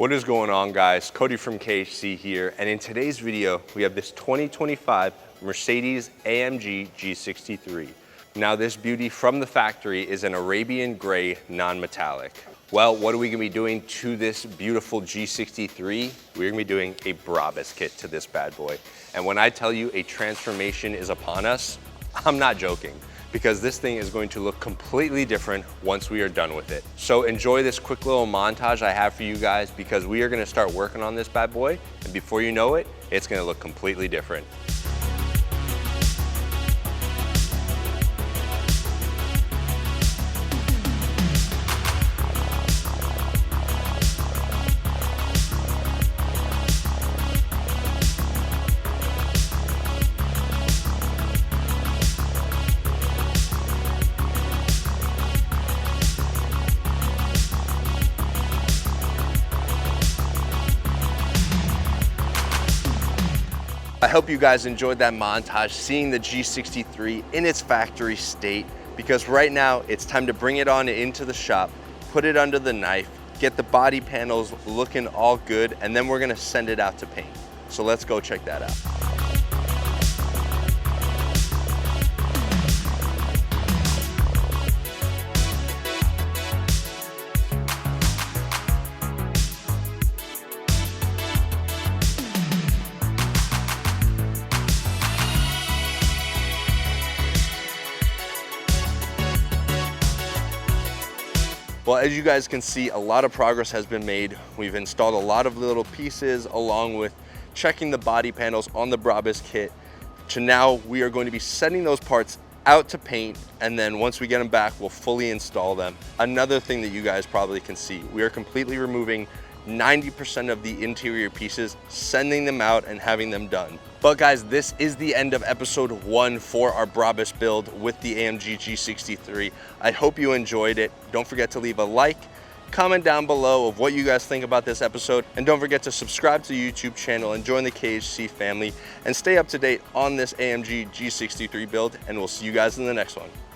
What is going on, guys? Cody from KHC here, and in today's video we have this 2025 Mercedes AMG G63. Now this beauty from the factory is an Arabian Grey non-metallic. Well, what are we gonna be doing to this beautiful G63? We're gonna be doing a Brabus kit to this bad boy. And when I tell you a transformation is upon us, I'm not joking, because this thing is going to look completely different once we are done with it. So enjoy this quick little montage I have for you guys, because we are gonna start working on this bad boy, and before you know it, it's gonna look completely different. I hope you guys enjoyed that montage, seeing the G63 in its factory state, because right now it's time to bring it on into the shop, put it under the knife, get the body panels looking all good, and then we're gonna send it out to paint. So let's go check that out. Well, as you guys can see, a lot of progress has been made. We've installed a lot of little pieces along with checking the body panels on the Brabus kit. To now, we are going to be sending those parts out to paint, and then once we get them back, we'll fully install them. Another thing that you guys probably can see, we are completely removing 90% of the interior pieces, sending them out and having them done. But guys, this is the end of episode 1 for our Brabus build with the AMG G63. I hope you enjoyed it. Don't forget to leave a like, comment down below of what you guys think about this episode, and don't forget to subscribe to the YouTube channel and join the KHC family and stay up to date on this AMG G63 build, and we'll see you guys in the next one.